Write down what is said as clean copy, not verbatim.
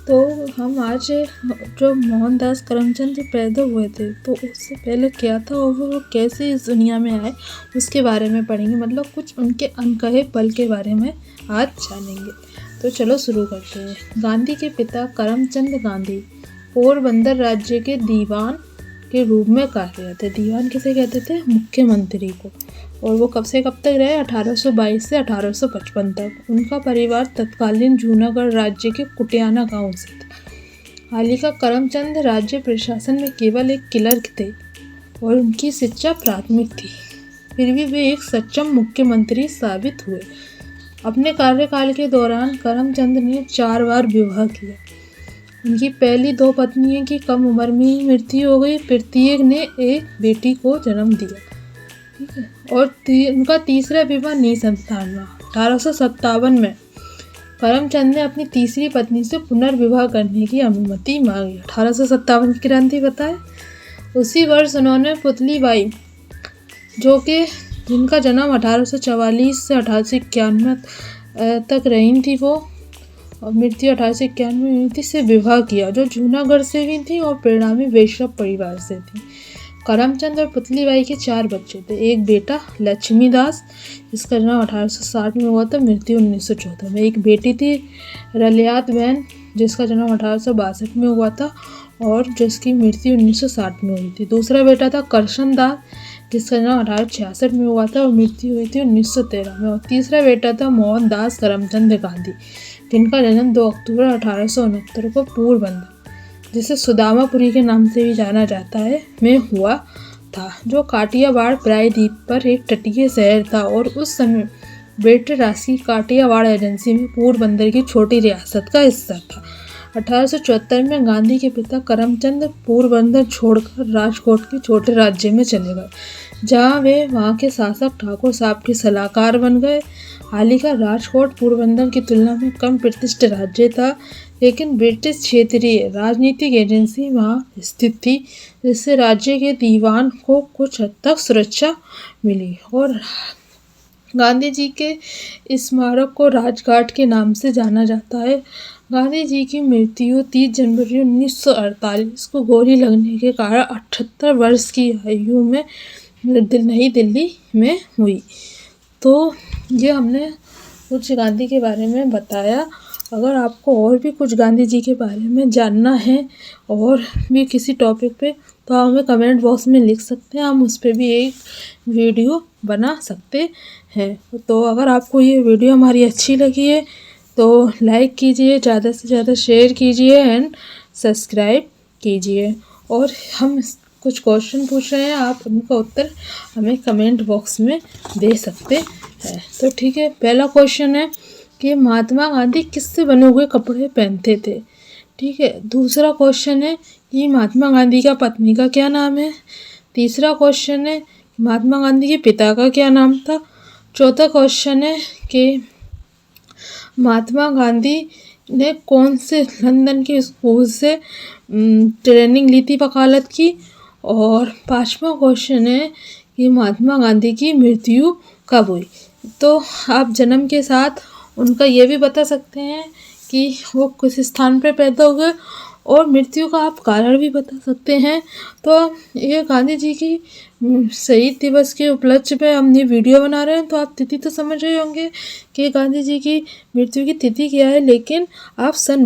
तो हम आज जो मोहनदास करमचंद जी पैदा हुए थे तो उससे पहले क्या था और वो कैसे इस दुनिया में आए उसके बारे में पढ़ेंगे, मतलब कुछ उनके अनकहे पल के बारे में आज जानेंगे। तो चलो शुरू करते हैं। गांधी के पिता करमचंद गांधी पोरबंदर राज्य के दीवान के रूप में कार्यरत थे। दीवान किसे कहते थे? मुख्यमंत्री को। और वो कब से कब तक रहे? 1822 से 1855 तक। उनका परिवार तत्कालीन जूनागढ़ राज्य के कुटियाना गांव से था। हालांकि करमचंद राज्य प्रशासन में केवल एक क्लर्क थे और उनकी शिक्षा प्राथमिक थी, फिर भी वे एक सक्षम मुख्यमंत्री साबित हुए। अपने कार्यकाल के दौरान करमचंद ने 4 बार विवाह किया। उनकी पहली 2 पत्नियों की कम उम्र में ही मृत्यु हो गई। प्रत्येक ने एक बेटी को जन्म दिया, ठीक है। और उनका तीसरा विवाह निसंतान हुआ। 1857 में करमचंद ने अपनी तीसरी पत्नी से पुनर्विवाह करने की अनुमति मांगी। 1857 की क्रांति बताए। उसी वर्ष उन्होंने पुतली बाई, जो कि जिनका जन्म 1844 से 1891 तक रही थी, वो और मृत्यु 1891 में हुई थी, से विवाह किया, जो जूनागढ़ से भी थी और परिणामी वैश्य परिवार से थी। करमचंद और पुतली बाई के 4 बच्चे थे। एक बेटा लक्ष्मीदास, जिसका जन्म 1860 में हुआ था, मृत्यु 1914 में। एक बेटी थी रलियात बहन, जिसका जन्म 1862 में हुआ था और जिसकी मृत्यु 1960 में हुई थी। दूसरा बेटा था करशन दास, जिसका जन्म 1866 में हुआ था और मृत्यु हुई थी 1913 में। और तीसरा बेटा था मोहनदास करमचंद गांधी, जिनका जन्म 2 अक्टूबर 1869 को पोरबंदर, जिसे सुदामापुरी के नाम से भी जाना जाता है, में हुआ था, जो काठियावाड़ प्रायद्वीप पर एक तटीय शहर था और उस समय ब्रिटिश की काठियावाड़ एजेंसी में पोरबंदर की छोटी रियासत का हिस्सा था। 1874 में गांधी के पिता करमचंद पोरबंदर छोड़कर राजकोट के छोटे राज्य में चले गए, जहां वे वहां के शासक ठाकुर साहब के सलाहकार बन गए। हालांकि राजकोट पोरबंदर की तुलना में कम प्रतिष्ठित राज्य था, लेकिन ब्रिटिश क्षेत्रीय राजनीतिक एजेंसी वहां स्थित थी, जिससे राज्य के दीवान को कुछ हद तक सुरक्षा मिली। और गांधी जी के स्मारक को राजघाट के नाम से जाना जाता है। गांधी जी की मृत्यु 30 जनवरी 1948 को गोली लगने के कारण 78 वर्ष की आयु में नई दिल्ली में हुई। तो ये हमने कुछ गांधी के बारे में बताया। अगर आपको और भी कुछ गांधी जी के बारे में जानना है और भी किसी टॉपिक पे, तो आप हमें कमेंट बॉक्स में लिख सकते हैं, हम उस पर भी एक वीडियो बना सकते हैं। तो अगर आपको ये वीडियो हमारी अच्छी लगी है तो लाइक कीजिए, ज़्यादा से ज़्यादा शेयर कीजिए एंड सब्सक्राइब कीजिए। और हम कुछ क्वेश्चन पूछ रहे हैं, आप उनका उत्तर हमें कमेंट बॉक्स में दे सकते हैं। तो ठीक है, पहला क्वेश्चन है कि महात्मा गांधी किससे बने हुए कपड़े पहनते थे? ठीक है। दूसरा क्वेश्चन है कि महात्मा गांधी का पत्नी का क्या नाम है? तीसरा क्वेश्चन है महात्मा गांधी के पिता का क्या नाम था? चौथा क्वेश्चन है कि महात्मा गांधी ने कौन से लंदन के स्कूल से ट्रेनिंग ली थी वकालत की? और 5वां क्वेश्चन है कि महात्मा गांधी की मृत्यु कब हुई? तो आप जन्म के साथ उनका ये भी बता सकते हैं कि वो किस स्थान पर पैदा हुए, और मृत्यु का आप कारण भी बता सकते हैं। तो ये गांधी जी की शहीद दिवस के उपलक्ष्य पे हम ये वीडियो बना रहे हैं, तो आप तिथि तो समझ रहे होंगे कि गांधी जी की मृत्यु की तिथि क्या है, लेकिन आप सन